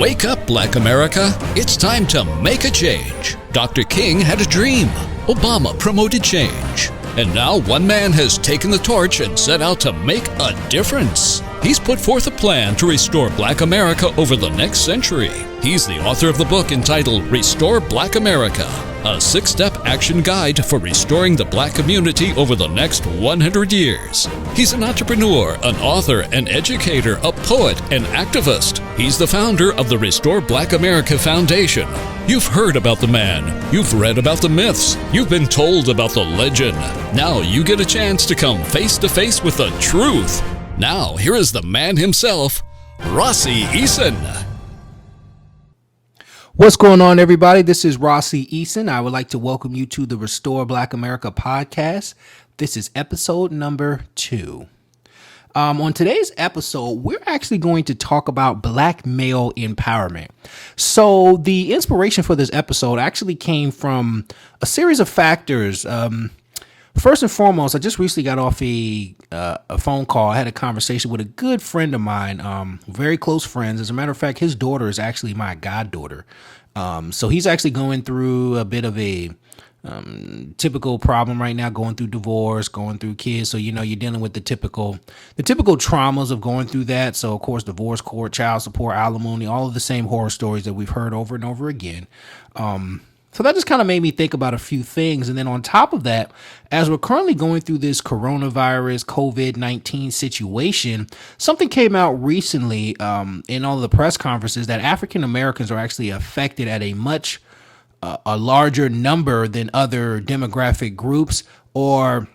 Wake up, Black America. It's time to make a change. Dr. King had a dream. Obama promoted change. And now one man has taken the torch and set out to make a difference. He's put forth a plan to restore Black America over the next century. He's the author of the book entitled Restore Black America, a 6-step action guide for restoring the Black community over the next 100 years. He's an entrepreneur, an author, an educator, a poet, an activist. He's the founder of the Restore Black America Foundation. You've heard about the man. You've read about the myths. You've been told about the legend. Now you get a chance to come face to face with the truth. Now, here is the man himself, Rossi Eason. What's going on, everybody? This is Rossi Eason. I would like to welcome you to the Restore Black America podcast. This is episode number 2. On today's episode, we're actually going to talk about Black male empowerment. So the inspiration for this episode actually came from a series of factors. First and foremost, I just recently got off a phone call. I had a conversation with a good friend of mine, very close friends. As a matter of fact, his daughter is actually my goddaughter. So he's actually going through a bit of a typical problem right now, going through divorce, going through kids. So, you're dealing with the typical traumas of going through that. So, of course, divorce court, child support, alimony, all of the same horror stories that we've heard over and over again. So that just kind of made me think about a few things. And then on top of that, as we're currently going through this coronavirus COVID-19 situation, something came out recently in all of the press conferences that African Americans are actually affected at a much a larger number than other demographic groups, or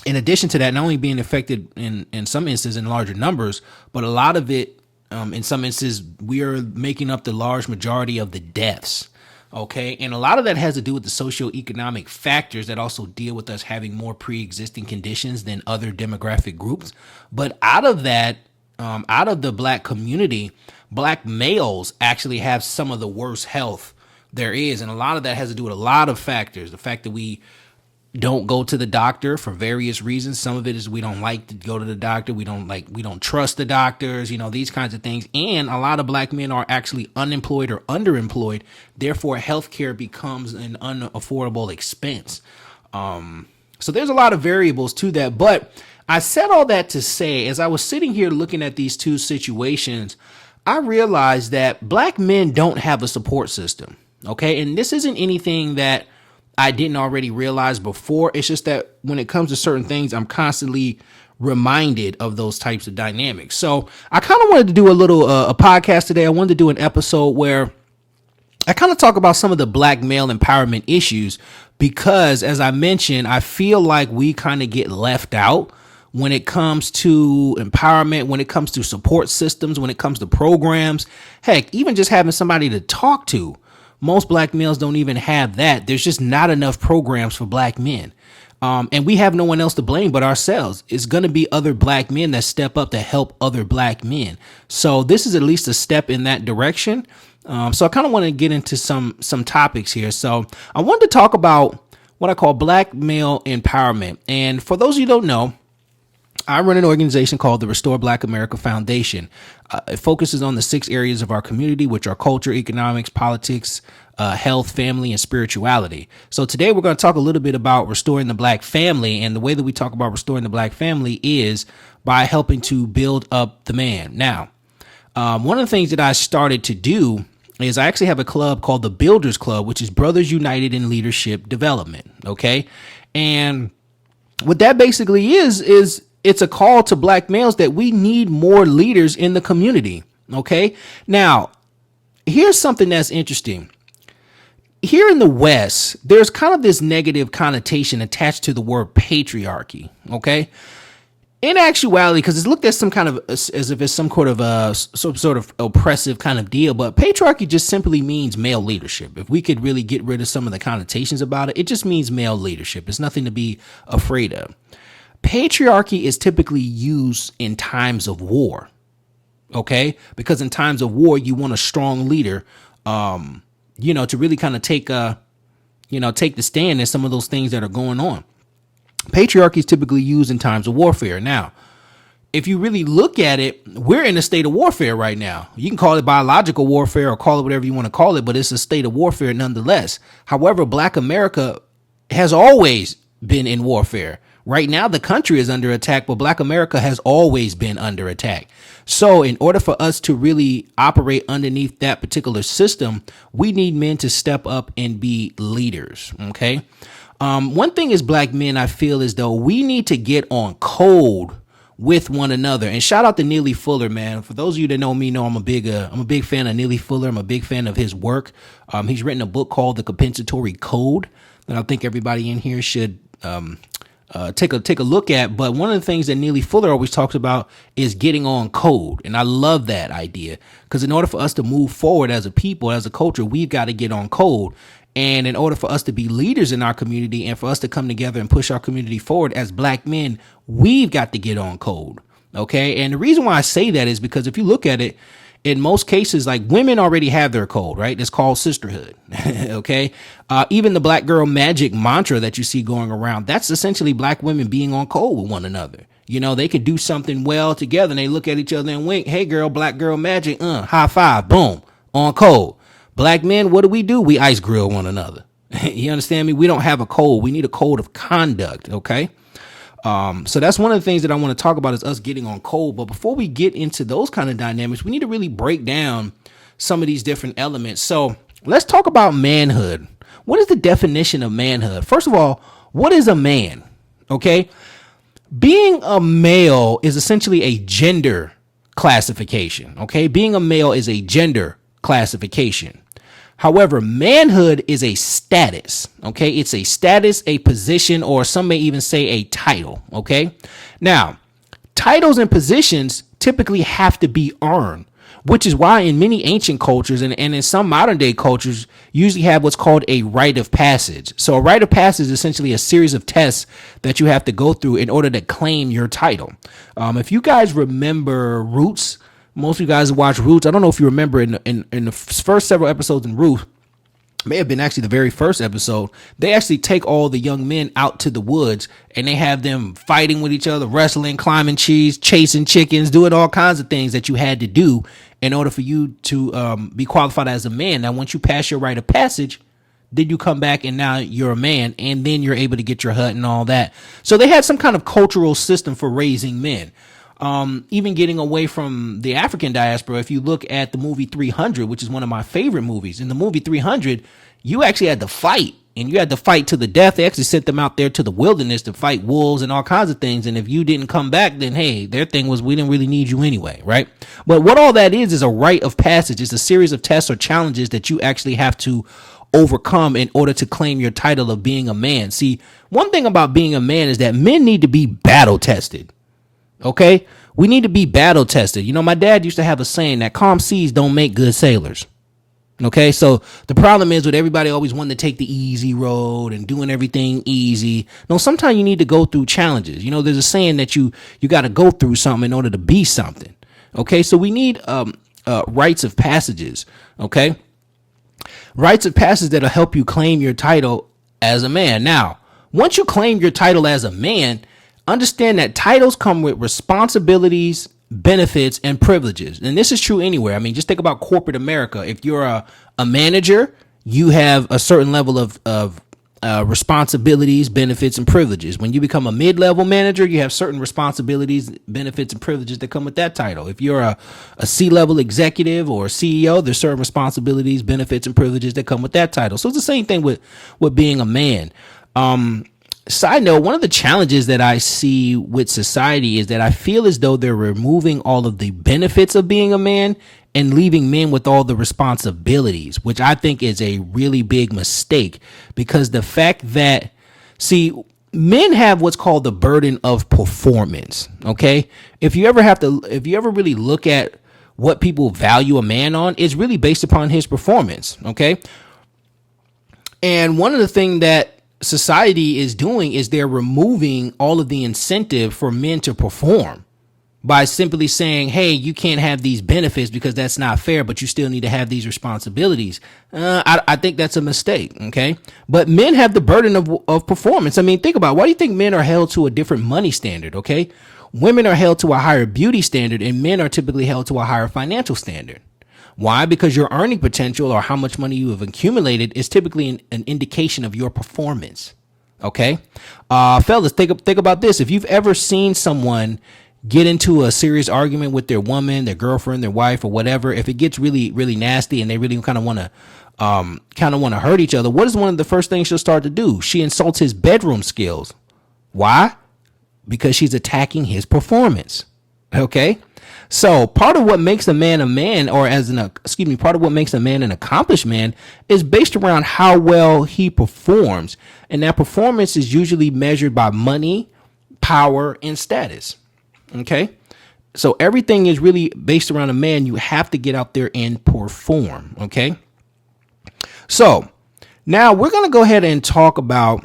in addition to that, not only being affected in some instances in larger numbers, but a lot of it, in some instances, we are making up the large majority of the deaths. Okay. And a lot of that has to do with the socioeconomic factors that also deal with us having more pre-existing conditions than other demographic groups. But out of that, out of the Black community, Black males actually have some of the worst health there is. And a lot of that has to do with a lot of factors. The fact that we don't go to the doctor for various reasons. Some of it is we don't like to go to the doctor. We don't trust the doctors, these kinds of things. And a lot of Black men are actually unemployed or underemployed. Therefore, healthcare becomes an unaffordable expense. So there's a lot of variables to that. But I said all that to say, as I was sitting here looking at these two situations, I realized that Black men don't have a support system. Okay. And this isn't anything that I didn't already realize before. It's just that when it comes to certain things, I'm constantly reminded of those types of dynamics. So I kind of wanted to do a podcast today. I wanted to do an episode where I kind of talk about some of the Black male empowerment issues, because as I mentioned, I feel like we kind of get left out when it comes to empowerment, when it comes to support systems, when it comes to programs. Heck, even just having somebody to talk to. Most Black males don't even have that. There's just not enough programs for Black men. And we have no one else to blame but ourselves. It's going to be other Black men that step up to help other Black men. So this is at least a step in that direction. So I kind of want to get into some topics here. So I wanted to talk about what I call Black male empowerment. And for those of you who don't know, I run an organization called the Restore Black America Foundation. It focuses on the 6 areas of our community, which are culture, economics, politics, health, family, and spirituality. So today we're going to talk a little bit about restoring the Black family. And the way that we talk about restoring the Black family is by helping to build up the man. Now, one of the things that I started to do is I actually have a club called the Builders Club, which is Brothers United in Leadership Development. Okay. And what that basically is it's a call to Black males that we need more leaders in the community. Okay. Now, here's something that's interesting. Here in the West, there's kind of this negative connotation attached to the word patriarchy. Okay. In actuality, because it's looked at some kind of as if it's some sort of oppressive kind of deal, but patriarchy just simply means male leadership. If we could really get rid of some of the connotations about it, it just means male leadership. It's nothing to be afraid of. Patriarchy is typically used in times of war. Okay, because in times of war, you want a strong leader, to really kind of take the stand in some of those things that are going on. Patriarchy is typically used in times of warfare. Now, if you really look at it, we're in a state of warfare right now. You can call it biological warfare or call it whatever you want to call it, but it's a state of warfare nonetheless. However, Black America has always been in warfare. Right now, the country is under attack, but Black America has always been under attack. So in order for us to really operate underneath that particular system, we need men to step up and be leaders. Okay. One thing is Black men, I feel as though we need to get on code with one another. And shout out to Neely Fuller, man. For those of you that know me, know I'm a big fan of Neely Fuller. I'm a big fan of his work. He's written a book called The Compensatory Code that I think everybody in here should take a look at. But one of the things that Neely Fuller always talks about is getting on code. And I love that idea, because in order for us to move forward as a people, as a culture, we've got to get on code. And in order for us to be leaders in our community and for us to come together and push our community forward as Black men, we've got to get on code. Okay. And the reason why I say that is because if you look at it, in most cases, like, women already have their code, right? It's called sisterhood. Okay. Even the Black girl magic mantra that you see going around, that's essentially Black women being on code with one another. You know, they could do something well together and they look at each other and wink. Hey girl, Black girl magic, high five, boom, on code. Black men, what do? We ice grill one another. You understand me? We don't have a code. We need a code of conduct. Okay. So that's one of the things that I want to talk about is us getting on code. But before we get into those kind of dynamics, we need to really break down some of these different elements. So let's talk about manhood. What is the definition of manhood? First of all, what is a man? Okay. Being a male is essentially a gender classification. Okay. Being a male is a gender classification. However, manhood is a status. Okay. It's a status, a position, or some may even say a title. Okay. Now, titles and positions typically have to be earned, which is why in many ancient cultures and in some modern day cultures usually have what's called a rite of passage. So a rite of passage is essentially a series of tests that you have to go through in order to claim your title. If you guys remember Roots, most of you guys watch Roots. I don't know if you remember in the first several episodes in Roots, may have been actually the very first episode, they actually take all the young men out to the woods and they have them fighting with each other, wrestling, climbing trees, chasing chickens, doing all kinds of things that you had to do in order for you to be qualified as a man. Now, once you pass your rite of passage, then you come back and now you're a man, and then you're able to get your hut and all that. So they had some kind of cultural system for raising men. Even getting away from the African diaspora, if you look at the movie 300, which is one of my favorite movies, in the movie 300, you actually had to fight, and you had to fight to the death. They actually sent them out there to the wilderness to fight wolves and all kinds of things. And if you didn't come back, then hey, their thing was, we didn't really need you anyway, right? But what all that is a rite of passage. It's a series of tests or challenges that you actually have to overcome in order to claim your title of being a man. See, one thing about being a man is that men need to be battle tested. Okay, we need to be battle tested. You know, my dad used to have a saying that calm seas don't make good sailors. Okay, so the problem is with everybody always wanting to take the easy road and doing everything easy. No, sometimes you need to go through challenges. You know, there's a saying that you got to go through something in order to be something. Okay, so we need rites of passages. Okay, rites of passage that'll help you claim your title as a man. Now, once you claim your title as a man, understand that titles come with responsibilities, benefits, and privileges. And this is true anywhere. I mean, just think about corporate America. If you're a manager, you have a certain level of responsibilities, benefits, and privileges. When you become a mid-level manager, you have certain responsibilities, benefits, and privileges that come with that title. If you're a C-level executive or a CEO, there's certain responsibilities, benefits, and privileges that come with that title. So it's the same thing with being a man. Side note, one of the challenges that I see with society is that I feel as though they're removing all of the benefits of being a man and leaving men with all the responsibilities, which I think is a really big mistake, because the fact that, see, men have what's called the burden of performance. Okay. If you ever really look at what people value a man on, it's really based upon his performance. Okay. And one of the things that society is doing is they're removing all of the incentive for men to perform by simply saying, hey, you can't have these benefits because that's not fair, but you still need to have these responsibilities. I think that's a mistake. Okay. But men have the burden of performance. I mean, think about it. Why do you think men are held to a different money standard? Okay. Women are held to a higher beauty standard and men are typically held to a higher financial standard. Why? Because your earning potential or how much money you have accumulated is typically an indication of your performance. Okay. Fellas, think about this. If you've ever seen someone get into a serious argument with their woman, their girlfriend, their wife, or whatever, if it gets really, really nasty and they really kind of want to hurt each other, what is one of the first things she'll start to do? She insults his bedroom skills. Why? Because she's attacking his performance. Okay. So part of what makes a man, part of what makes a man an accomplished man is based around how well he performs. And that performance is usually measured by money, power, and status. Okay. So everything is really based around a man. You have to get out there and perform. Okay. So now we're going to go ahead and talk about,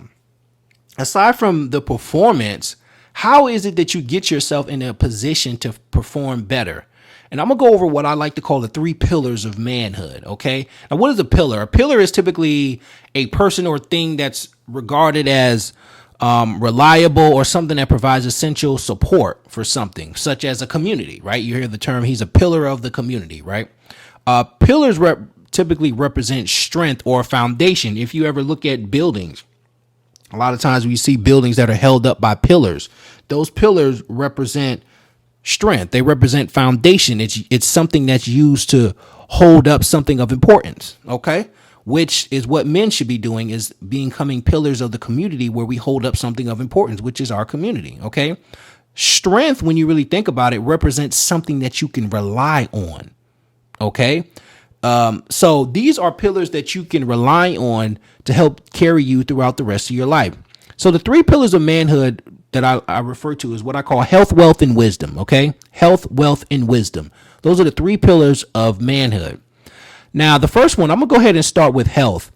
aside from the performance, how is it that you get yourself in a position to perform better? And I'm going to go over what I like to call the 3 pillars of manhood. Okay. Now, what is a pillar? A pillar is typically a person or thing that's regarded as reliable or something that provides essential support for something, such as a community, right? You hear the term, he's a pillar of the community, right? Pillars typically represent strength or foundation. If you ever look at buildings, a lot of times when you see buildings that are held up by pillars, those pillars represent strength. They represent foundation. It's something that's used to hold up something of importance. Okay. Which is what men should be doing, is becoming pillars of the community where we hold up something of importance, which is our community. Okay. Strength, when you really think about it, represents something that you can rely on. Okay. So these are pillars that you can rely on to help carry you throughout the rest of your life. So the 3 pillars of manhood that I refer to is what I call health, wealth, and wisdom. Okay. Health, wealth, and wisdom. Those are the 3 pillars of manhood. Now, the first one, I'm going to go ahead and start with health.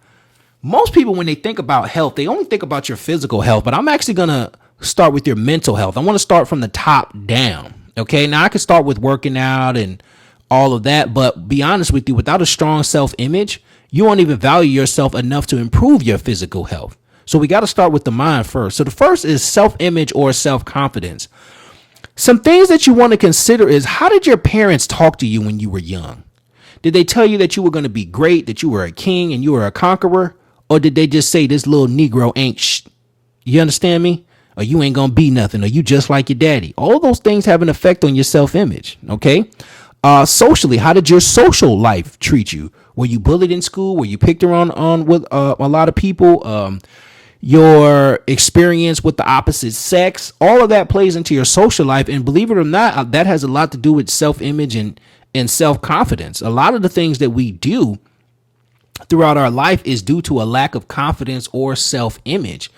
Most people, when they think about health, they only think about your physical health, but I'm actually going to start with your mental health. I want to start from the top down. Okay. Now I can start with working out and all of that, but be honest with you, without a strong self-image, you won't even value yourself enough to improve your physical health. So we got to start with the mind first. So the first is self-image or self-confidence. Some things that you want to consider is, how did your parents talk to you when you were young? Did they tell you that you were going to be great, that you were a king and you were a conqueror? Or did they just say, this little Negro ain't you understand me? Or you ain't going to be nothing, or you just like your daddy? All those things have an effect on your self-image. Okay. Socially, how did your social life treat you? Were you bullied in school? Were you picked on with a lot of people? Your experience with the opposite sex, all of that plays into your social life. And believe it or not, that has a lot to do with self-image and self-confidence. A lot of the things that we do throughout our life is due to a lack of confidence or self-image.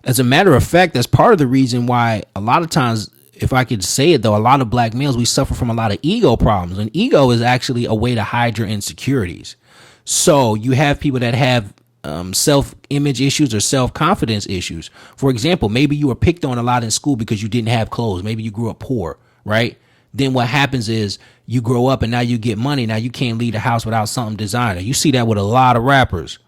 As a matter of fact, that's part of the reason why a lot of times, if I could say it though, a lot of black males, we suffer from a lot of ego problems. And ego is actually a way to hide your insecurities. So you have people that have self-image issues or self-confidence issues. For example, maybe you were picked on a lot in school because you didn't have clothes. Maybe you grew up poor, right? Then what happens is you grow up and now you get money. Now you can't leave the house without something designer. You see that with a lot of rappers.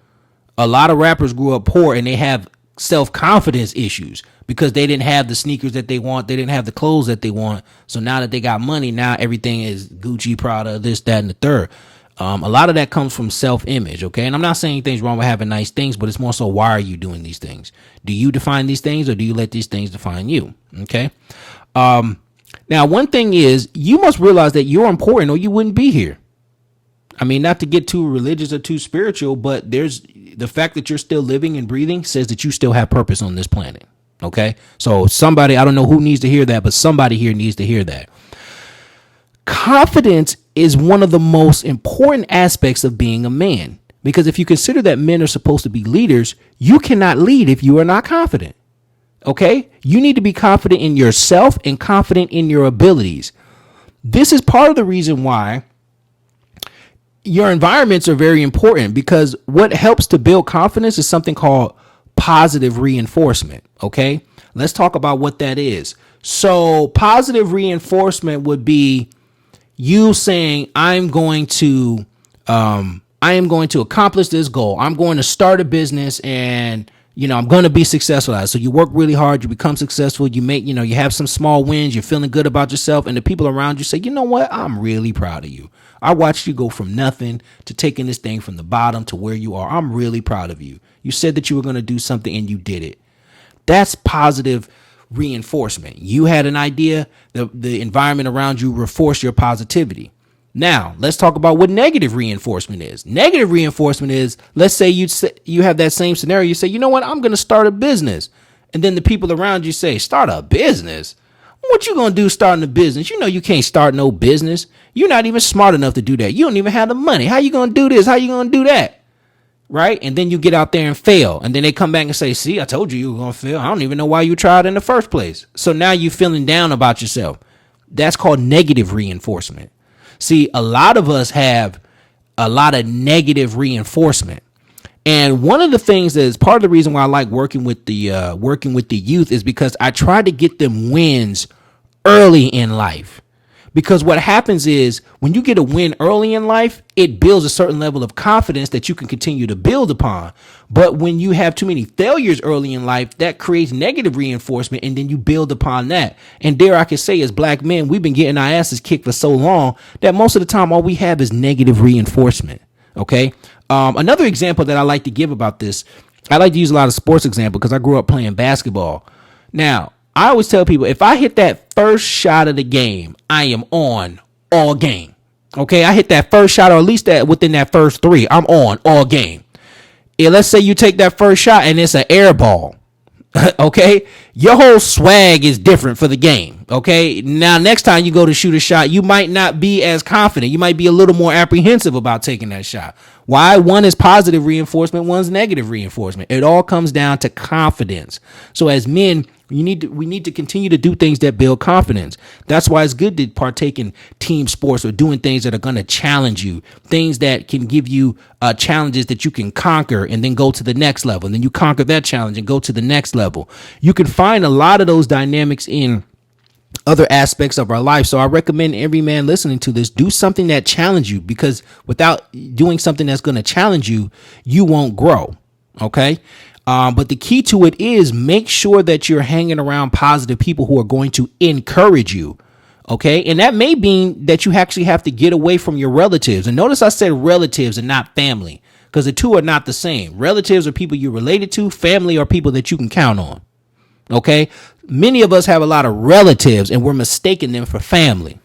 A lot of rappers grew up poor and they have self-confidence issues because they didn't have the sneakers that they want. They didn't have the clothes that they want. So now that they got money, now everything is Gucci, Prada, this, that, and the third. A lot of that comes from self-image. Okay. And I'm not saying anything's wrong with having nice things, but it's more so, why are you doing these things? Do you define these things, or do you let these things define you? Okay. Now, one thing is, you must realize that you're important or you wouldn't be here. I mean, not to get too religious or too spiritual, but there's the fact that you're still living and breathing says that you still have purpose on this planet. Okay. So somebody, I don't know who needs to hear that, but somebody here needs to hear that. Confidence is one of the most important aspects of being a man, because if you consider that men are supposed to be leaders, you cannot lead if you are not confident. Okay. You need to be confident in yourself and confident in your abilities. This is part of the reason why your environments are very important, because what helps to build confidence is something called positive reinforcement. Okay. Let's talk about what that is. So positive reinforcement would be you saying, I am going to accomplish this goal. I'm going to start a business, and I'm going to be successful at it. So you work really hard, you become successful, you make, you have some small wins, you're feeling good about yourself, and the people around you say, you know what, I'm really proud of you. I watched you go from nothing to taking this thing from the bottom to where you are. I'm really proud of you. You said that you were going to do something and you did it. That's positive reinforcement. You had an idea, the environment around you reinforced your positivity. Now, let's talk about what negative reinforcement is. Negative reinforcement is, let's say you have that same scenario. You say, you know what, I'm going to start a business. And then the people around you say, start a business? What you going to do starting a business? You know you can't start no business. You're not even smart enough to do that. You don't even have the money. How you going to do this? How you going to do that? Right? And then you get out there and fail. And then they come back and say, see, I told you were going to fail. I don't even know why you tried in the first place. So now you're feeling down about yourself. That's called negative reinforcement. See, a lot of us have a lot of negative reinforcement. And one of the things that is part of the reason why I like working with the youth is because I try to get them wins early in life. Because what happens is when you get a win early in life, it builds a certain level of confidence that you can continue to build upon. But when you have too many failures early in life, that creates negative reinforcement, and then you build upon that. And dare I can say, as black men, we've been getting our asses kicked for so long that most of the time all we have is negative reinforcement. Okay. Another example that I like to give about this, I like to use a lot of sports example because I grew up playing basketball. Now, I always tell people, if I hit that first shot of the game, I am on all game. Okay, I hit that first shot, or at least that within that first three, I'm on all game. Yeah, let's say you take that first shot and it's an air ball. Okay, your whole swag is different for the game. Okay, now next time you go to shoot a shot, you might not be as confident. You might be a little more apprehensive about taking that shot. Why? One is positive reinforcement, one's negative reinforcement. It all comes down to confidence. So as men, we need to continue to do things that build confidence. That's why it's good to partake in team sports or doing things that are going to challenge you, things that can give you challenges that you can conquer and then go to the next level. And then you conquer that challenge and go to the next level. You can find a lot of those dynamics in other aspects of our life. So I recommend every man listening to this, do something that challenges you, because without doing something that's going to challenge you, you won't grow. Okay. But the key to it is make sure that you're hanging around positive people who are going to encourage you. Okay. And that may mean that you actually have to get away from your relatives. And notice I said relatives and not family, because the two are not the same. Relatives are people you're related to. Family are people that you can count on. Okay. Many of us have a lot of relatives and we're mistaking them for family.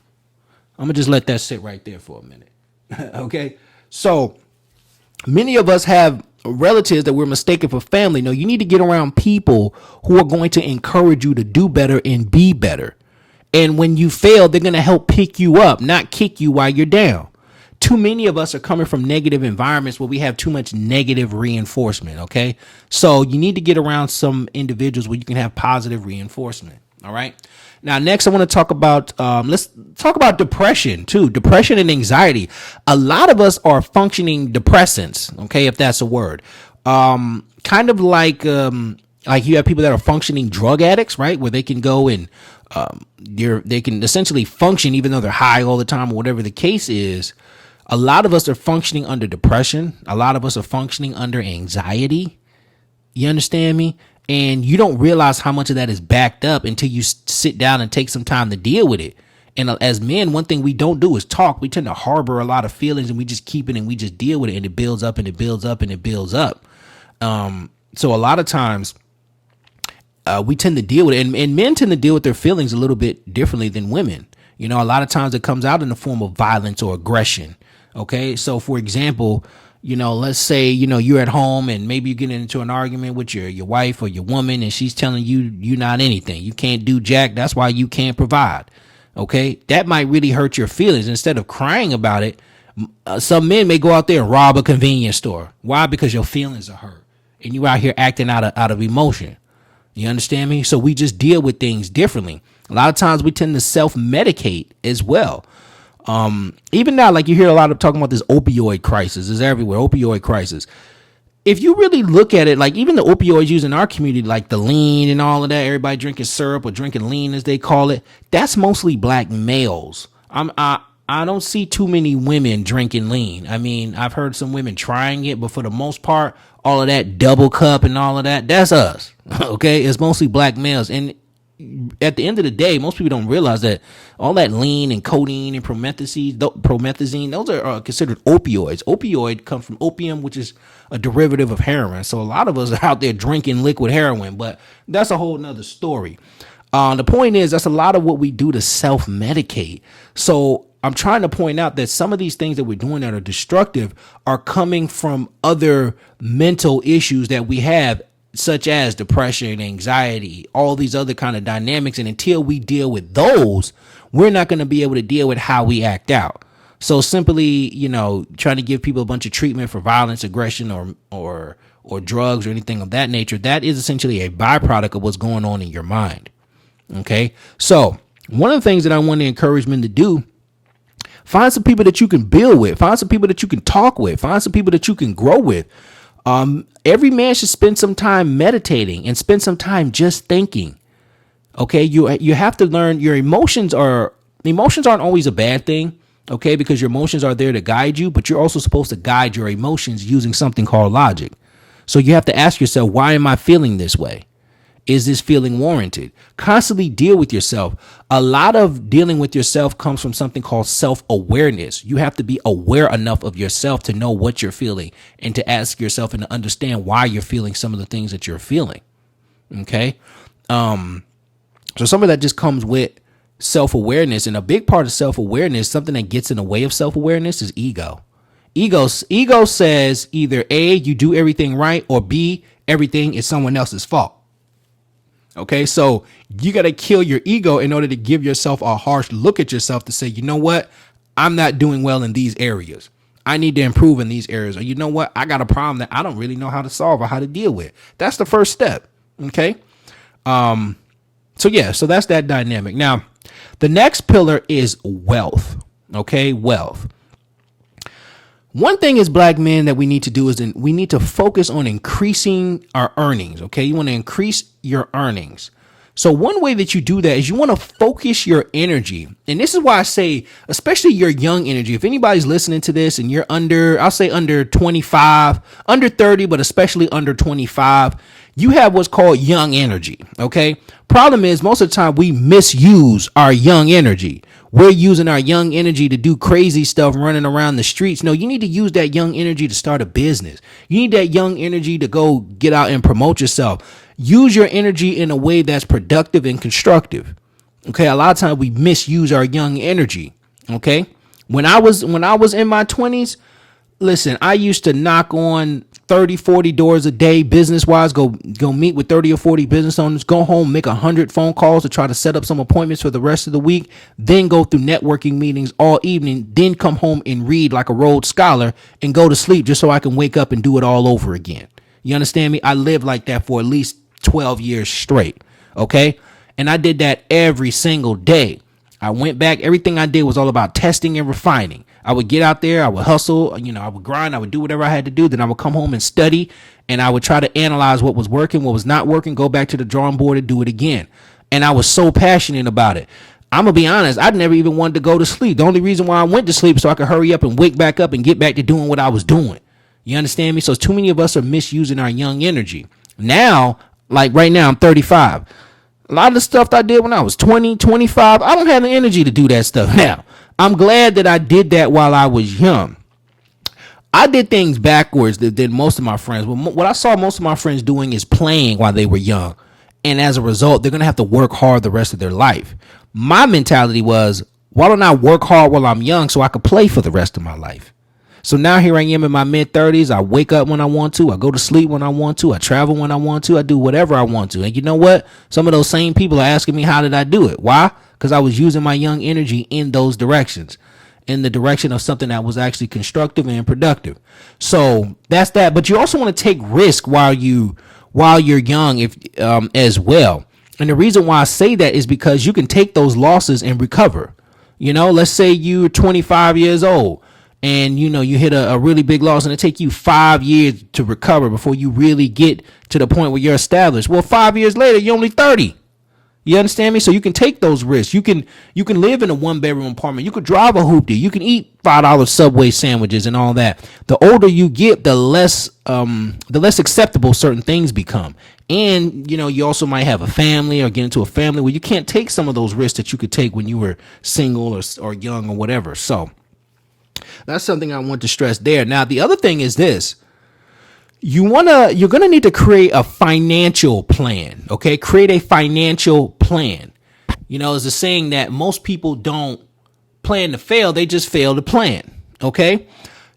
I'm going to just let that sit right there for a minute. Okay. So many of us have relatives that we're mistaken for family. No, you need to get around people who are going to encourage you to do better and be better. And when you fail, they're going to help pick you up, not kick you while you're down. Too many of us are coming from negative environments where we have too much negative reinforcement. Okay. So you need to get around some individuals where you can have positive reinforcement. All right. Now, next, I want to talk about, let's talk about depression too. Depression and anxiety. A lot of us are functioning depressants. Okay. If that's a word, kind of like you have people that are functioning drug addicts, right? Where they can go and, they can essentially function even though they're high all the time or whatever the case is. A lot of us are functioning under depression. A lot of us are functioning under anxiety. You understand me? And you don't realize how much of that is backed up until you sit down and take some time to deal with it. And as men, one thing we don't do is talk. We tend to harbor a lot of feelings and we just keep it and we just deal with it, and it builds up and it builds up and it builds up. So a lot of times we tend to deal with it, and men tend to deal with their feelings a little bit differently than women. You know, a lot of times it comes out in the form of violence or aggression. Okay. So for example, you know, let's say, you know, you're at home and maybe you get into an argument with your wife or your woman, and she's telling you you're not anything. You can't do jack. That's why you can't provide. Okay. That might really hurt your feelings. Instead of crying about it, some men may go out there and rob a convenience store. Why? Because your feelings are hurt and you out here acting out of emotion. You understand me? So we just deal with things differently. A lot of times we tend to self-medicate as well. Even now, like you hear a lot of talking about this opioid crisis is everywhere. Opioid crisis. If you really look at it, like even the opioids used in our community, like the lean and all of that, everybody drinking syrup or drinking lean as they call it, that's mostly black males. I'm I don't see too many women drinking lean. I mean, I've heard some women trying it, but for the most part, all of that double cup and all of that, that's us. Okay. It's mostly black males. And at the end of the day, most people don't realize that all that lean and codeine and promethazine, those are considered opioids. Opioid comes from opium, which is a derivative of heroin. So a lot of us are out there drinking liquid heroin, but that's a whole nother story. The point is, that's a lot of what we do to self-medicate. So I'm trying to point out that some of these things that we're doing that are destructive are coming from other mental issues that we have, such as depression, anxiety, all these other kind of dynamics. And until we deal with those, we're not going to be able to deal with how we act out. So simply, trying to give people a bunch of treatment for violence, aggression, or drugs or anything of that nature, that is essentially a byproduct of what's going on in your mind. Okay. So one of the things that I want to encourage men to do, find some people that you can build with, find some people that you can talk with, find some people that you can grow with. Every man should spend some time meditating and spend some time just thinking. Okay. You have to learn your emotions aren't always a bad thing. Okay. Because your emotions are there to guide you, but you're also supposed to guide your emotions using something called logic. So you have to ask yourself, why am I feeling this way? Is this feeling warranted? Constantly deal with yourself. A lot of dealing with yourself comes from something called self-awareness. You have to be aware enough of yourself to know what you're feeling and to ask yourself and to understand why you're feeling some of the things that you're feeling. Okay. So some of that just comes with self-awareness, and a big part of self-awareness, something that gets in the way of self-awareness, is ego. Ego says either A, you do everything right, or B, everything is someone else's fault. Okay, so you got to kill your ego in order to give yourself a harsh look at yourself to say, you know what? I'm not doing well in these areas. I need to improve in these areas. Or you know what? I got a problem that I don't really know how to solve or how to deal with. That's the first step. Okay. So that's that dynamic. Now, the next pillar is wealth. Okay, wealth. One thing as black men that we need to do is we need to focus on increasing our earnings. Okay. You want to increase your earnings. So one way that you do that is you want to focus your energy. And this is why I say, especially your young energy. If anybody's listening to this and you're under 25, under 30, but especially under 25, you have what's called young energy. Okay. Problem is, most of the time we misuse our young energy. We're using our young energy to do crazy stuff, running around the streets. No, you need to use that young energy to start a business. You need that young energy to go get out and promote yourself. Use your energy in a way that's productive and constructive. Okay. A lot of times we misuse our young energy. Okay. When I was in my 20s, listen, I used to knock on 30, 40 doors a day, business wise, go meet with 30 or 40 business owners, go home, make 100 phone calls to try to set up some appointments for the rest of the week, then go through networking meetings all evening, then come home and read like a Rhodes Scholar and go to sleep just so I can wake up and do it all over again. You understand me? I lived like that for at least 12 years straight. Okay. And I did that every single day. I went back. Everything I did was all about testing and refining. I would get out there. I would hustle. I would grind. I would do whatever I had to do. Then I would come home and study, and I would try to analyze what was working, what was not working, go back to the drawing board and do it again. And I was so passionate about it. I'm going to be honest. I never even wanted to go to sleep. The only reason why I went to sleep so I could hurry up and wake back up and get back to doing what I was doing. You understand me? So too many of us are misusing our young energy. Now, like right now, I'm 35. A lot of the stuff that I did when I was 20, 25, I don't have the energy to do that stuff now. I'm glad that I did that while I was young. I did things backwards than most of my friends. What I saw most of my friends doing is playing while they were young. And as a result, they're going to have to work hard the rest of their life. My mentality was, why don't I work hard while I'm young so I could play for the rest of my life? So now here I am in my mid-30s. I wake up when I want to. I go to sleep when I want to. I travel when I want to. I do whatever I want to. And you know what? Some of those same people are asking me, how did I do it? Why? Because I was using my young energy in those directions, in the direction of something that was actually constructive and productive. So that's that. But you also want to take risk while you're young, as well. And the reason why I say that is because you can take those losses and recover. Let's say you're 25 years old. And, you hit a really big loss and it take you 5 years to recover before you really get to the point where you're established. Well, 5 years later, you're only 30. You understand me? So you can take those risks. You can live in a 1-bedroom apartment. You could drive a hoopty. You can eat $5 Subway sandwiches and all that. The older you get, the less acceptable certain things become. And you also might have a family or get into a family where you can't take some of those risks that you could take when you were single or young or whatever. So that's something I want to stress there. Now, the other thing is this. You're going to need to create a financial plan. Okay. Create a financial plan. There's a saying that most people don't plan to fail. They just fail to plan. Okay.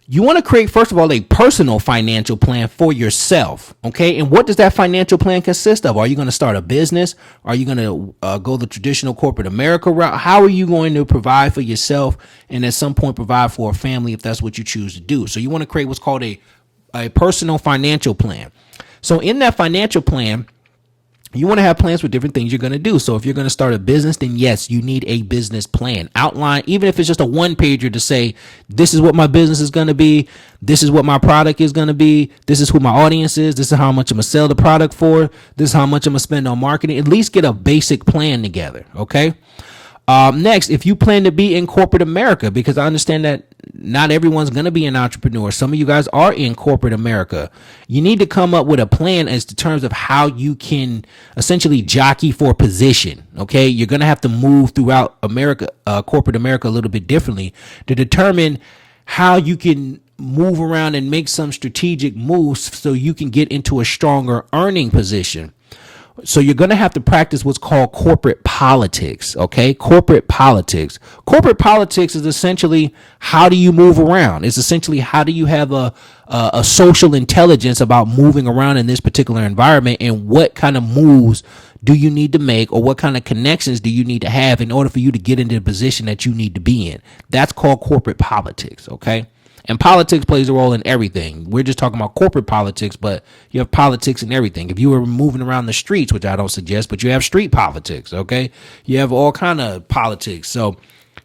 You want to create, first of all, a personal financial plan for yourself. Okay. And what does that financial plan consist of? Are you going to start a business? Are you going to go the traditional corporate America route? How are you going to provide for yourself and at some point provide for a family if that's what you choose to do? So you want to create what's called a personal financial plan. So in that financial plan, you want to have plans for different things you're going to do. So if you're going to start a business, then yes, you need a business plan. Outline, even if it's just a 1-pager to say, this is what my business is going to be. This is what my product is going to be. This is who my audience is. This is how much I'm going to sell the product for. This is how much I'm going to spend on marketing. At least get a basic plan together. Okay. Next, if you plan to be in corporate America, because I understand that not everyone's going to be an entrepreneur. Some of you guys are in corporate America. You need to come up with a plan as to terms of how you can essentially jockey for position. Okay. You're going to have to move throughout America, corporate America a little bit differently to determine how you can move around and make some strategic moves so you can get into a stronger earning position. So you're going to have to practice what's called corporate politics. Okay. Corporate politics. Corporate politics is essentially how do you move around? It's essentially how do you have a social intelligence about moving around in this particular environment, and what kind of moves do you need to make, or what kind of connections do you need to have in order for you to get into the position that you need to be in? That's called corporate politics. Okay. And politics plays a role in everything. We're just talking about corporate politics, but you have politics in everything. If you were moving around the streets, which I don't suggest, but you have street politics, okay? You have all kind of politics. So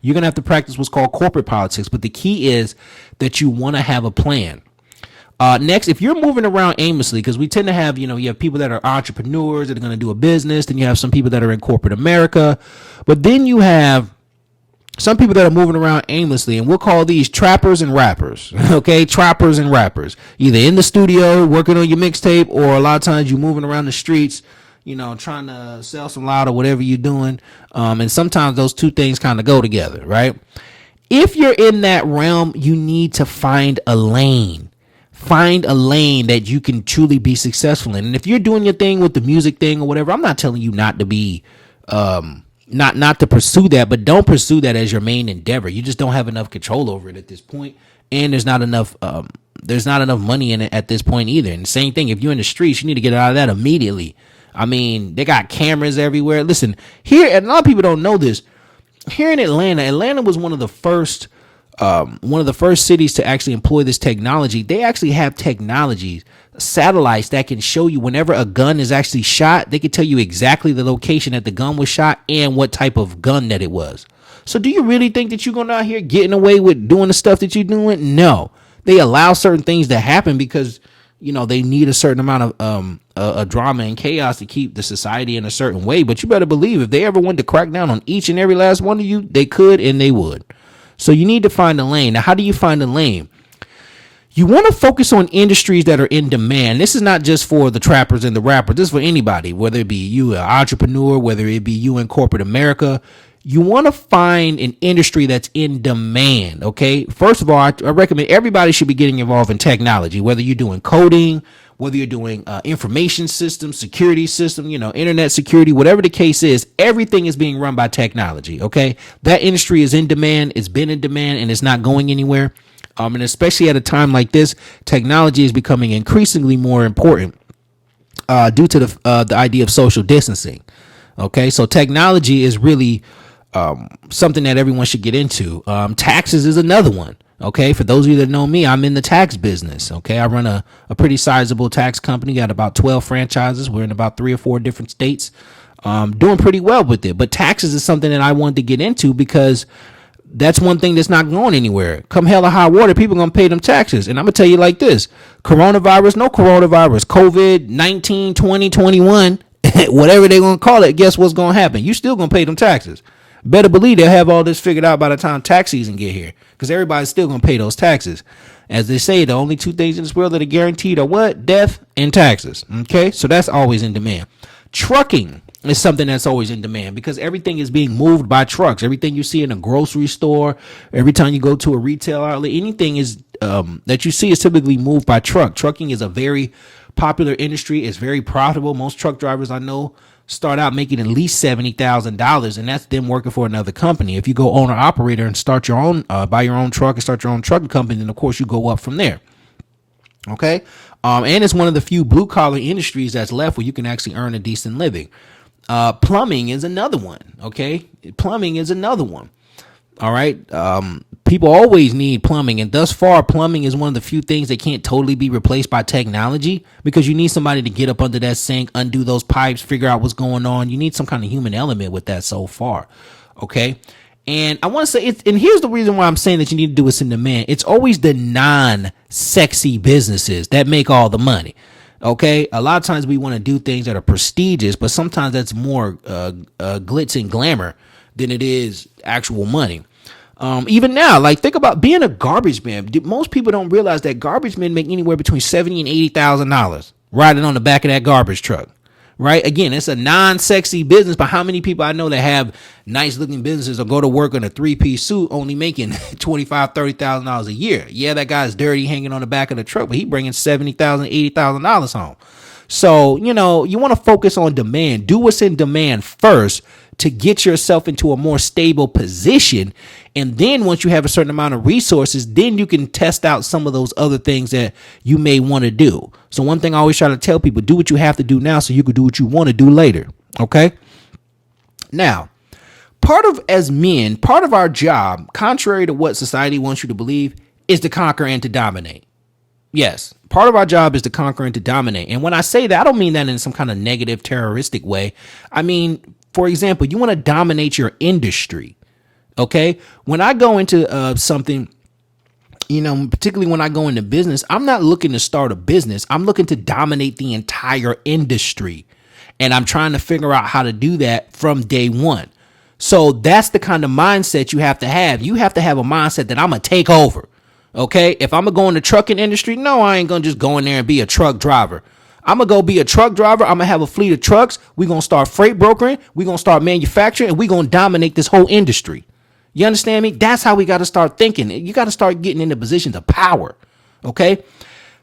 you're going to have to practice what's called corporate politics. But the key is that you want to have a plan. Next, if you're moving around aimlessly, because we tend to have, you have people that are entrepreneurs that are going to do a business. Then you have some people that are in corporate America. But then you have some people that are moving around aimlessly, and we'll call these trappers and rappers. Okay, trappers and rappers, either in the studio working on your mixtape, or a lot of times you're moving around the streets, trying to sell some loud or whatever you're doing. And sometimes those two things kind of go together, right? If you're in that realm, you need to find a lane. Find a lane that you can truly be successful in. And if you're doing your thing with the music thing or whatever, I'm not telling you not to be, not to pursue that, but don't pursue that as your main endeavor. You just don't have enough control over it at this point, and there's not enough money in it at this point either. And same thing, if you're in the streets, you need to get out of that immediately. I mean, they got cameras everywhere. Listen, here, and a lot of people don't know this, here in Atlanta was one of the first cities to actually employ this technology. They actually have technologies, satellites that can show you whenever a gun is actually shot. They can tell you exactly the location that the gun was shot and what type of gun that it was. So do you really think that you're going out here getting away with doing the stuff that you're doing? No. They allow certain things to happen because, they need a certain amount of drama and chaos to keep the society in a certain way. But you better believe if they ever wanted to crack down on each and every last one of you, they could and they would. So you need to find a lane. Now, how do you find a lane? You want to focus on industries that are in demand. This is not just for the trappers and the rappers. This is for anybody, whether it be you, an entrepreneur, whether it be you in corporate America. You want to find an industry that's in demand. Okay. First of all, I recommend everybody should be getting involved in technology, whether you're doing coding, whether you're doing information systems, security system, internet security, whatever the case is, everything is being run by technology. Okay. That industry is in demand. It's been in demand and it's not going anywhere. And especially at a time like this, technology is becoming increasingly more important due to the idea of social distancing. Okay. So technology is really something that everyone should get into. Taxes is another one. Okay. For those of you that know me, I'm in the tax business. Okay. I run a pretty sizable tax company, got about 12 franchises. We're in about 3 or 4 different states, doing pretty well with it. But taxes is something that I wanted to get into because that's one thing that's not going anywhere. Come hell or high water, people are going to pay them taxes. And I'm going to tell you like this, coronavirus, no coronavirus, COVID, 19, 20, 21, Whatever they're going to call it, guess what's going to happen? You still going to pay them taxes. Better believe they'll have all this figured out by the time tax season get here, because everybody's still going to pay those taxes. As they say, the only two things in this world that are guaranteed are what? Death and taxes. Okay, so that's always in demand. Trucking is something that's always in demand because everything is being moved by trucks. Everything you see in a grocery store, every time you go to a retail outlet, anything is that you see is typically moved by truck. Trucking is a very popular industry. It's very profitable. Most truck drivers I know start out making at least $70,000, and that's them working for another company. If you go owner operator and start your own, buy your own truck and start your own trucking company, then of course you go up from there. Okay, and it's one of the few blue collar industries that's left where you can actually earn a decent living. Plumbing is another one. Okay, plumbing is another one. All right. People always need plumbing, and thus far, plumbing is one of the few things that can't totally be replaced by technology, because you need somebody to get up under that sink, undo those pipes, figure out what's going on. You need some kind of human element with that so far. Okay. And I want to say and here's the reason why I'm saying that you need to do this in demand. It's always the non-sexy businesses that make all the money. Okay. A lot of times we want to do things that are prestigious, but sometimes that's more glitz and glamour than it is actual money. Even now, like, think about being a garbage man. Most people don't realize that garbage men make anywhere between $70,000 and $80,000 riding on the back of that garbage truck. Right? Again, it's a non-sexy business, but how many people I know that have nice looking businesses or go to work in a 3-piece suit only making $25,000, $30,000 a year? Yeah, that guy's dirty hanging on the back of the truck, but he bringing $70,000, $80,000 home. So, you want to focus on demand. Do what's in demand first to get yourself into a more stable position. And then once you have a certain amount of resources, then you can test out some of those other things that you may want to do. So one thing I always try to tell people, do what you have to do now so you can do what you want to do later. Okay. Now, part of our job, contrary to what society wants you to believe, is to conquer and to dominate. Yes, part of our job is to conquer and to dominate. And when I say that, I don't mean that in some kind of negative terroristic way. I mean, for example, you want to dominate your industry. Okay. When I go into something, particularly when I go into business, I'm not looking to start a business. I'm looking to dominate the entire industry. And I'm trying to figure out how to do that from day one. So that's the kind of mindset you have to have. You have to have a mindset that I'm going to take over. Okay, if I'm going to go in the trucking industry, no, I ain't going to just go in there and be a truck driver. I'm going to go be a truck driver. I'm going to have a fleet of trucks. We're going to start freight brokering. We're going to start manufacturing, and we're going to dominate this whole industry. You understand me? That's how we got to start thinking. You got to start getting into positions of power. Okay,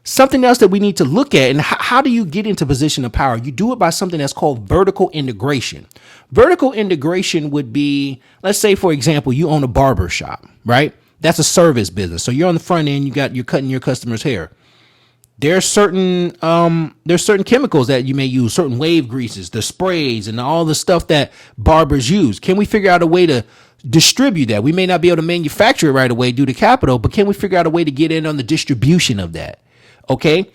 something else that we need to look at, and how do you get into position of power? You do it by something that's called vertical integration. Vertical integration would be, let's say, for example, you own a barber shop, right? That's a service business. So you're on the front end, you're cutting your customer's hair. There's certain chemicals that you may use, certain wave greases, the sprays, and all the stuff that barbers use. Can we figure out a way to distribute that? We may not be able to manufacture it right away due to capital, but can we figure out a way to get in on the distribution of that? Okay.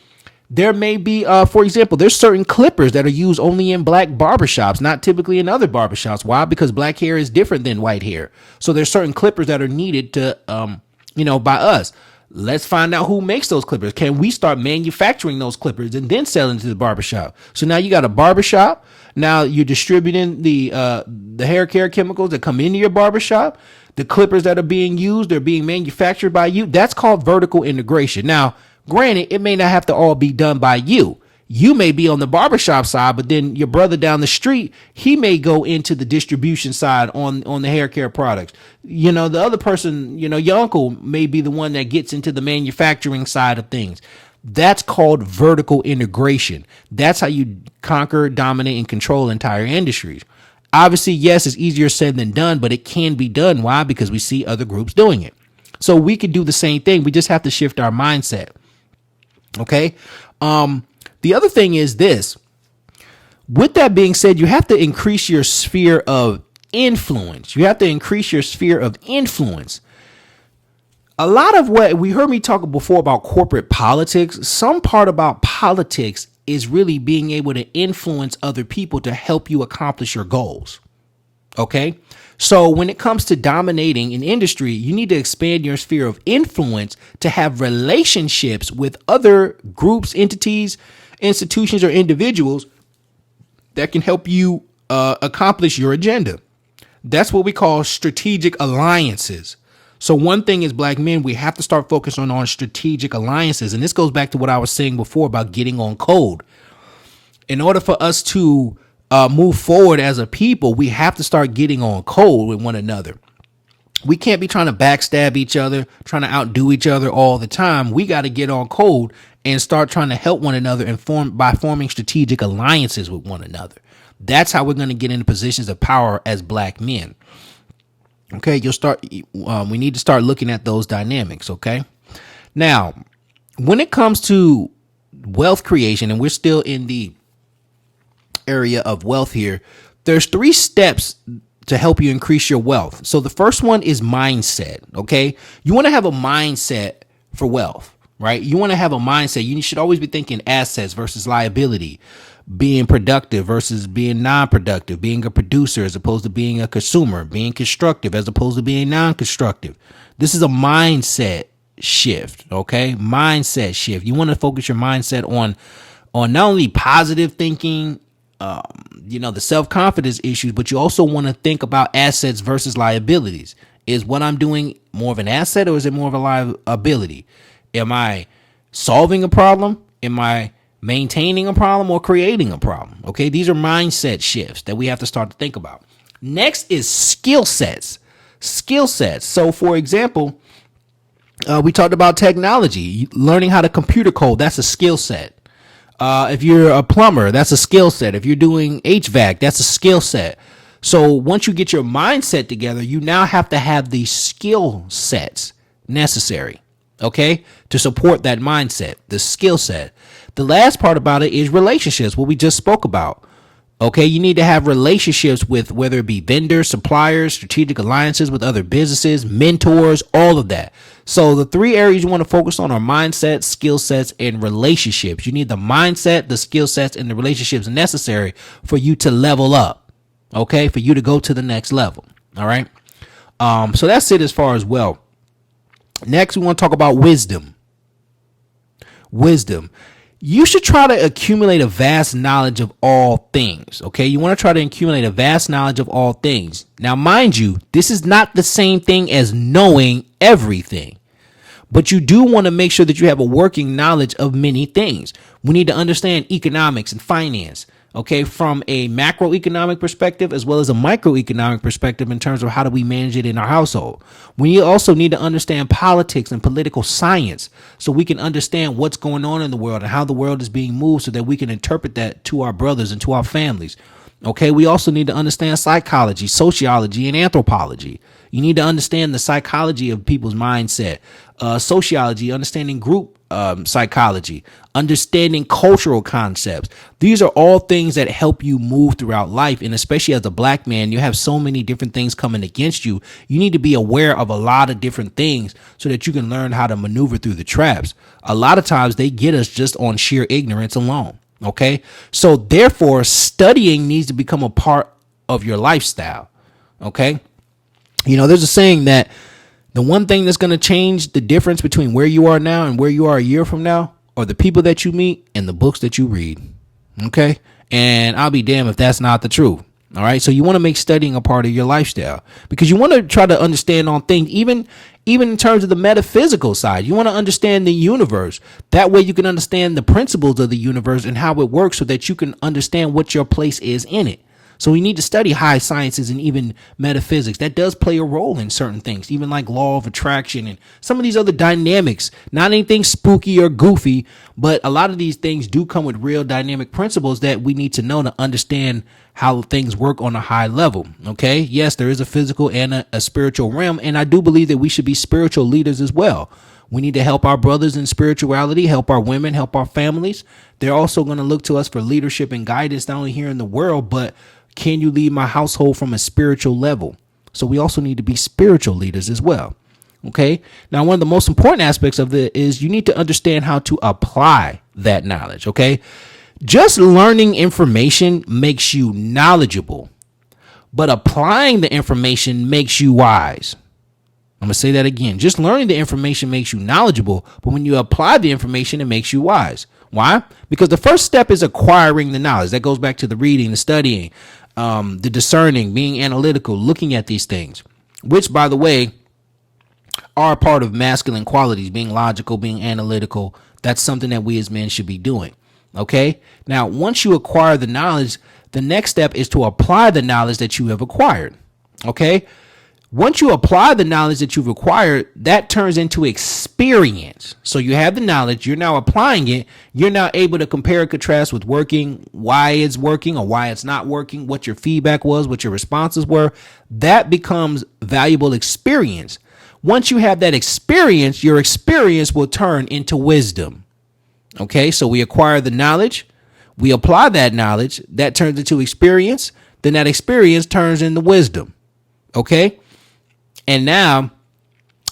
There may be, for example, there's certain clippers that are used only in black barbershops, not typically in other barbershops. Why? Because black hair is different than white hair. So there's certain clippers that are needed to, by us. Let's find out who makes those clippers. Can we start manufacturing those clippers and then selling to the barbershop? So now you got a barbershop. Now you're distributing the hair care chemicals that come into your barbershop. The clippers that are being used, they're being manufactured by you. That's called vertical integration. Now, granted, it may not have to all be done by you. You may be on the barbershop side, but then your brother down the street, he may go into the distribution side on the hair care products. The other person, your uncle may be the one that gets into the manufacturing side of things. That's called vertical integration. That's how you conquer, dominate, and control entire industries. Obviously, yes, it's easier said than done, but it can be done. Why? Because we see other groups doing it. So we could do the same thing. We just have to shift our mindset. Okay. The other thing is this. With that being said, you have to increase your sphere of influence. You have to increase your sphere of influence. A lot of what we heard me talk before about corporate politics, some part about politics is really being able to influence other people to help you accomplish your goals. Okay. So when it comes to dominating an industry, you need to expand your sphere of influence to have relationships with other groups, entities, institutions, or individuals that can help you accomplish your agenda. That's what we call strategic alliances. So one thing is, black men, we have to start focusing on strategic alliances. And this goes back to what I was saying before about getting on code. In order for us to move forward as a people, we have to start getting on code with one another. We can't be trying to backstab each other, trying to outdo each other all the time. We got to get on code and start trying to help one another and forming strategic alliances with one another. That's how we're going to get into positions of power as black men. Okay, we need to start looking at those dynamics. Okay, now when it comes to wealth creation, and we're still in the area of wealth here, there's 3 steps to help you increase your wealth. So the first one is mindset. Okay, you want to have a mindset for wealth, right? You want to have a mindset. You should always be thinking assets versus liability, being productive versus being non-productive, being a producer as opposed to being a consumer, being constructive as opposed to being non-constructive. This is a mindset shift. Okay, mindset shift. You want to focus your mindset on not only positive thinking, the self-confidence issues, but you also want to think about assets versus liabilities. Is what I'm doing more of an asset, or is it more of a liability? Am I solving a problem? Am I maintaining a problem or creating a problem? Okay, these are mindset shifts that we have to start to think about. Next is skill sets. So for example, we talked about technology, learning how to computer code. That's a skill set. If you're a plumber, that's a skill set. If you're doing HVAC, that's a skill set. So once you get your mindset together, you now have to have the skill sets necessary, okay, to support that mindset, the skill set. The last part about it is relationships, what we just spoke about. Okay, you need to have relationships with, whether it be vendors, suppliers, strategic alliances with other businesses, mentors, all of that. So the 3 areas you want to focus on are mindset, skill sets, and relationships. You need the mindset, the skill sets, and the relationships necessary for you to level up. Okay, for you to go to the next level. All right. So that's it as far as wealth. Next, we want to talk about wisdom. You should try to accumulate a vast knowledge of all things. Okay, you want to try to accumulate a vast knowledge of all things. Now, mind you, this is not the same thing as knowing everything, but you do want to make sure that you have a working knowledge of many things. We need to understand economics and finance, okay, from a macroeconomic perspective as well as a microeconomic perspective in terms of how do we manage it in our household. We also need to understand politics and political science so we can understand what's going on in the world and how the world is being moved so that we can interpret that to our brothers and to our families. Okay, we also need to understand psychology, sociology, and anthropology. You need to understand the psychology of people's mindset, sociology, understanding group psychology, understanding cultural concepts. These are all things that help you move throughout life. And especially as a black man, you have so many different things coming against you. You need to be aware of a lot of different things so that you can learn how to maneuver through the traps. A lot of times they get us just on sheer ignorance alone. Okay, so therefore studying needs to become a part of your lifestyle. Okay, there's a saying that the one thing that's going to change the difference between where you are now and where you are a year from now are the people that you meet and the books that you read. Okay, and I'll be damned if that's not the truth. All right, so you want to make studying a part of your lifestyle because you want to try to understand on things, even in terms of the metaphysical side. You want to understand the universe. That way you can understand the principles of the universe and how it works so that you can understand what your place is in it. So you need to study high sciences and even metaphysics. That does play a role in certain things, even like law of attraction and some of these other dynamics. Not anything spooky or goofy, but a lot of these things do come with real dynamic principles that we need to know to understand how things work on a high level. Okay. Yes, there is a physical and a spiritual realm. And I do believe that we should be spiritual leaders as well. We need to help our brothers in spirituality, help our women, help our families. They're also going to look to us for leadership and guidance, not only here in the world, but can you lead my household from a spiritual level? So we also need to be spiritual leaders as well. Okay. Now, one of the most important aspects of it is you need to understand how to apply that knowledge. Okay. Just learning information makes you knowledgeable, but applying the information makes you wise. I'm going to say that again. Just learning the information makes you knowledgeable, but when you apply the information, it makes you wise. Why? Because the first step is acquiring the knowledge. That goes back to the reading, the studying, the discerning, being analytical, looking at these things, which, by the way, are part of masculine qualities, being logical, being analytical. That's something that we as men should be doing. Okay. Now, once you acquire the knowledge, the next step is to apply the knowledge that you have acquired. Okay. Once you apply the knowledge that you've acquired, that turns into experience. So you have the knowledge, you're now applying it. You're now able to compare and contrast with working, why it's working or why it's not working, what your feedback was, what your responses were. That becomes valuable experience. Once you have that experience, your experience will turn into wisdom. Okay, so we acquire the knowledge, we apply that knowledge, that turns into experience, then that experience turns into wisdom. Okay. And now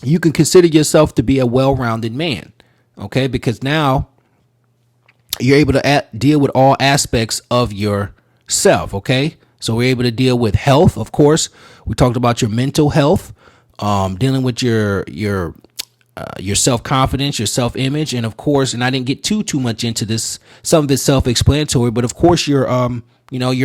you can consider yourself to be a well-rounded man, okay? Because now you're able to deal with all aspects of yourself, okay? So we're able to deal with health, of course. We talked about your mental health, dealing with your self-confidence, your self-image, and of course, and I didn't get too much into this. Some of it's self-explanatory, but of course, your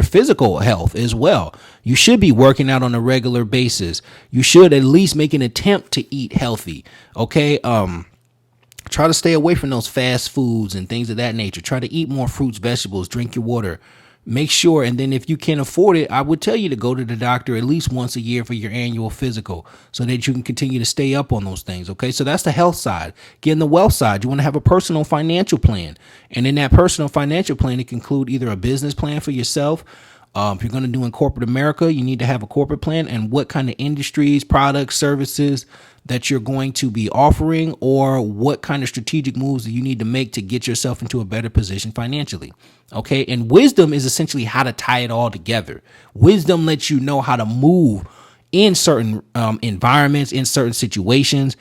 physical health as well. You should be working out on a regular basis. You should at least make an attempt to eat healthy. Okay. Try to stay away from those fast foods and things of that nature. Try to eat more fruits, vegetables, drink your water. Make sure. And then if you can afford it, I would tell you to go to the doctor at least once a year for your annual physical so that you can continue to stay up on those things. Okay. So that's the health side. Getting the wealth side. You want to have a personal financial plan. And in that personal financial plan, it can include either a business plan for yourself. If you're going to do in corporate America, you need to have a corporate plan and what kind of industries, products, services that you're going to be offering, or what kind of strategic moves that you need to make to get yourself into a better position financially. Okay. And wisdom is essentially how to tie it all together. Wisdom lets you know how to move in certain environments, in certain situations.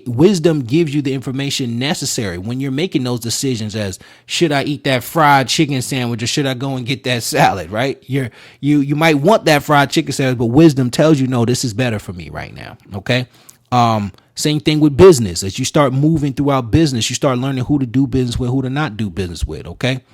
Wisdom gives you the information necessary when you're making those decisions as, should I eat that fried chicken sandwich or should I go and get that salad, right? You might want that fried chicken sandwich, but wisdom tells you, no, this is better for me right now. Okay. Same thing with business. As you start moving throughout business, you start learning who to do business with, who to not do business with. Okay.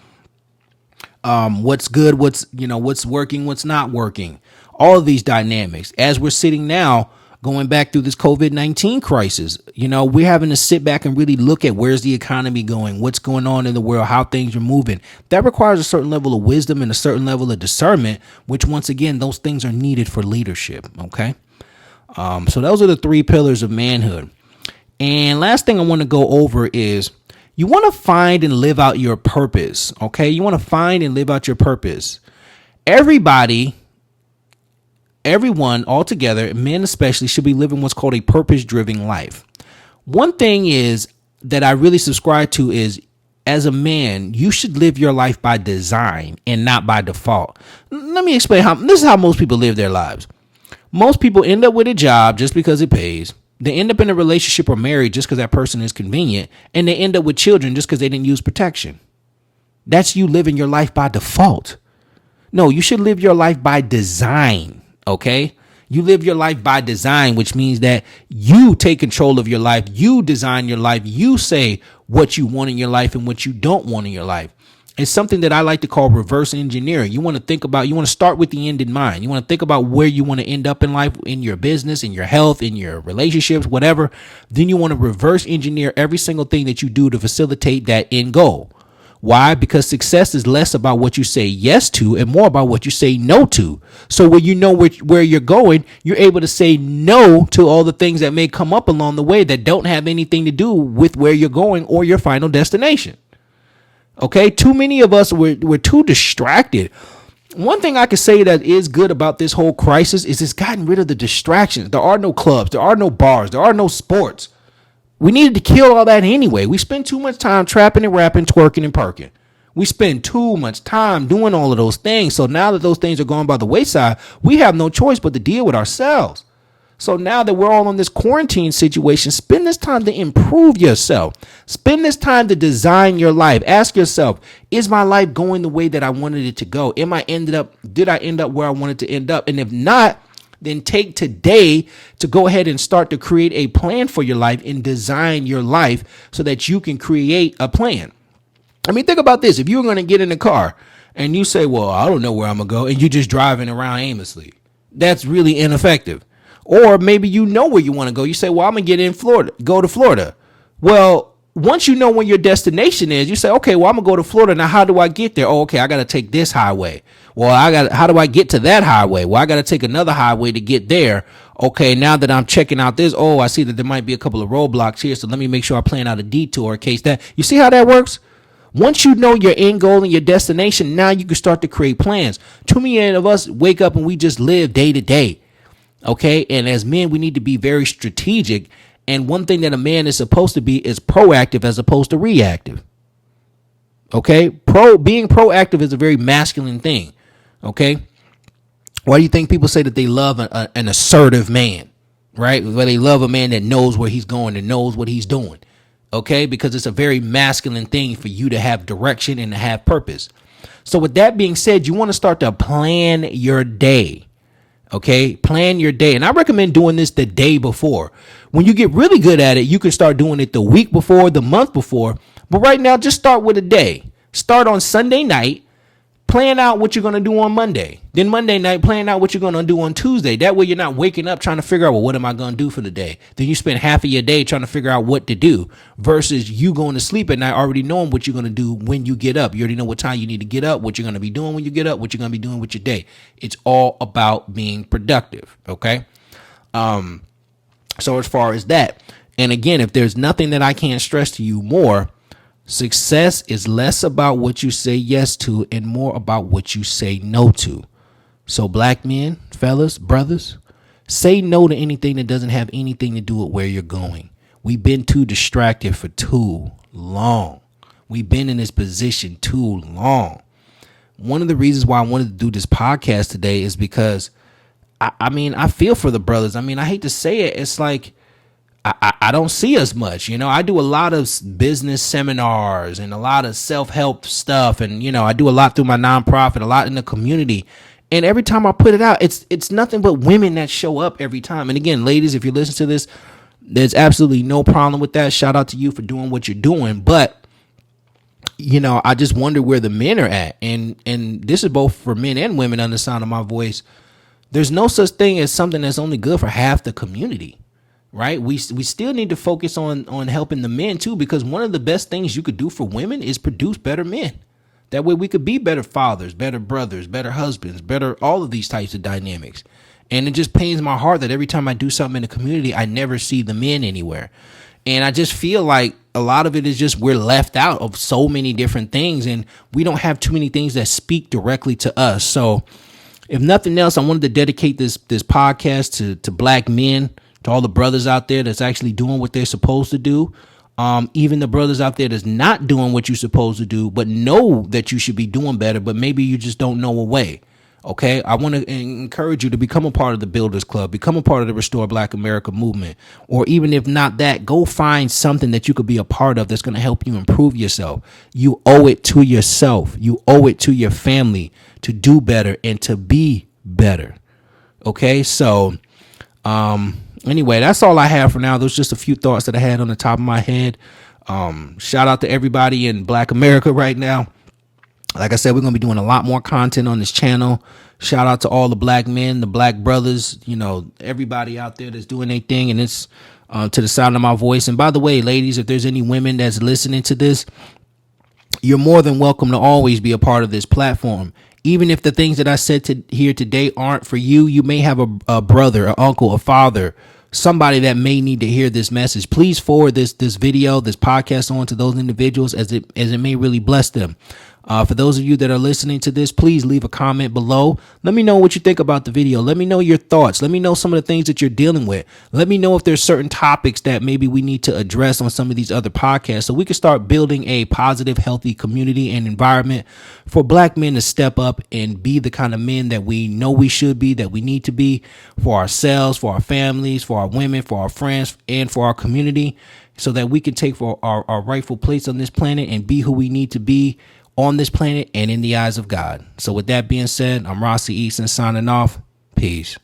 What's good, what's working, what's not working. All of these dynamics, as we're sitting now, going back through this COVID-19 crisis, we're having to sit back and really look at where's the economy going, what's going on in the world, how things are moving. That requires a certain level of wisdom and a certain level of discernment, which once again, those things are needed for leadership. Okay. So those are the 3 pillars of manhood. And last thing I want to go over is you want to find and live out your purpose. Okay. You want to find and live out your purpose. Everyone altogether, men especially, should be living what's called a purpose-driven life. One thing is that I really subscribe to is, as a man, you should live your life by design and not by default. Let me explain this is how most people live their lives. Most people end up with a job just because it pays. They end up in a relationship or married just because that person is convenient. And they end up with children just because they didn't use protection. That's you living your life by default. No, you should live your life by design. Okay, you live your life by design, which means that you take control of your life. You design your life. You say what you want in your life and what you don't want in your life. It's something that I like to call reverse engineering. You want to start with the end in mind. You want to think about where you want to end up in life, in your business, in your health, in your relationships, whatever. Then you want to reverse engineer every single thing that you do to facilitate that end goal. Why? Because success is less about what you say yes to and more about what you say no to. So when you know where you're going, you're able to say no to all the things that may come up along the way that don't have anything to do with where you're going or your final destination. Okay, too many of us, we're too distracted. One thing I can say that is good about this whole crisis is it's gotten rid of the distractions. There are no clubs. There are no bars. There are no sports. We needed to kill all that anyway. We spend too much time trapping and rapping, twerking and perking. We spend too much time doing all of those things. So now that those things are gone by the wayside, we have no choice but to deal with ourselves. So now that we're all on this quarantine situation, spend this time to improve yourself. Spend this time to design your life. Ask yourself, is my life going the way that I wanted it to go? Did I end up where I wanted to end up? And if not, then take today to go ahead and start to create a plan for your life and design your life so that you can create a plan. I mean, think about this. If you're going to get in a car and you say, well, I don't know where I'm going to go, and you're just driving around aimlessly, that's really ineffective. Or maybe you know where you want to go. You say, well, I'm going to get in Florida, go to Florida. Well, once you know where your destination is, you say, okay, well, I'm going to go to Florida. Now, how do I get there? Oh, okay, I got to take this highway. Well, how do I get to that highway? Well, I got to take another highway to get there. Okay, now that I'm checking out this, I see that there might be a couple of roadblocks here. So let me make sure I plan out a detour in case that. You see how that works? Once you know your end goal and your destination, now you can start to create plans. Too many of us wake up and we just live day to day. Okay. And as men, we need to be very strategic. And one thing that a man is supposed to be is proactive as opposed to reactive. Okay. Being proactive is a very masculine thing. Okay. Why do you think people say that they love an assertive man? Right. Well, they love a man that knows where he's going and knows what he's doing. Okay, because it's a very masculine thing for you to have direction and to have purpose. So with that being said, you want to start to plan your day. Okay, plan your day. And I recommend doing this the day before. When you get really good at it, you can start doing it the week before, the month before. But right now, just start with a day. Start on Sunday night. Plan out what you're going to do on Monday. Then Monday night, plan out what you're going to do on Tuesday. That way you're not waking up trying to figure out, well, what am I going to do for the day? Then you spend half of your day trying to figure out what to do versus you going to sleep at night already knowing what you're going to do when you get up. You already know what time you need to get up, what you're going to be doing when you get up, what you're going to be doing with your day. It's all about being productive. Okay. So as far as that, and again, if there's nothing that I can't stress to you more, success is less about what you say yes to and more about what you say no to. So black men, fellas, brothers, say no to anything that doesn't have anything to do with where you're going. We've been too distracted for too long. We've been in this position too long. One of the reasons why I wanted to do this podcast today is because I feel for the brothers. I mean, I hate to say it. It's like, I don't see as much, I do a lot of business seminars and a lot of self-help stuff. And, I do a lot through my nonprofit, a lot in the community. And every time I put it out, it's nothing but women that show up every time. And again, ladies, if you listen to this, there's absolutely no problem with that. Shout out to you for doing what you're doing. But, I just wonder where the men are at. And this is both for men and women on the sound of my voice. There's no such thing as something that's only good for half the community. Right. We still need to focus on helping the men, too, because one of the best things you could do for women is produce better men. That way we could be better fathers, better brothers, better husbands, better all of these types of dynamics. And it just pains my heart that every time I do something in the community, I never see the men anywhere. And I just feel like a lot of it is just we're left out of so many different things and we don't have too many things that speak directly to us. So if nothing else, I wanted to dedicate this podcast to black men, to all the brothers out there that's actually doing what they're supposed to do. Even the brothers out there that's not doing what you're supposed to do, but know that you should be doing better, but maybe you just don't know a way. Okay, I want to encourage you to become a part of the Builders Club, become a part of the Restore Black America movement, or even if not that, go find something that you could be a part of that's going to help you improve yourself. You owe it to yourself. You owe it to your family to do better and to be better. Okay, so anyway, that's all I have for now. Those just a few thoughts that I had on the top of my head. Shout out to everybody in Black America right now. Like I said, we're going to be doing a lot more content on this channel. Shout out to all the black men, the black brothers, everybody out there that's doing their thing. And it's to the sound of my voice. And by the way, ladies, if there's any women that's listening to this, you're more than welcome to always be a part of this platform. Even if the things that I said here today aren't for you, you may have a brother, an uncle, a father, somebody that may need to hear this message. Please forward this video, this podcast on to those individuals as it may really bless them. For those of you that are listening to this, please leave a comment below. Let me know what you think about the video. Let me know your thoughts. Let me know some of the things that you're dealing with. Let me know if there's certain topics that maybe we need to address on some of these other podcasts so we can start building a positive, healthy community and environment for black men to step up and be the kind of men that we know we should be, that we need to be for ourselves, for our families, for our women, for our friends, and for our community so that we can take for our rightful place on this planet and be who we need to be on this planet and in the eyes of God. So with that being said, I'm Rossi Easton signing off. Peace.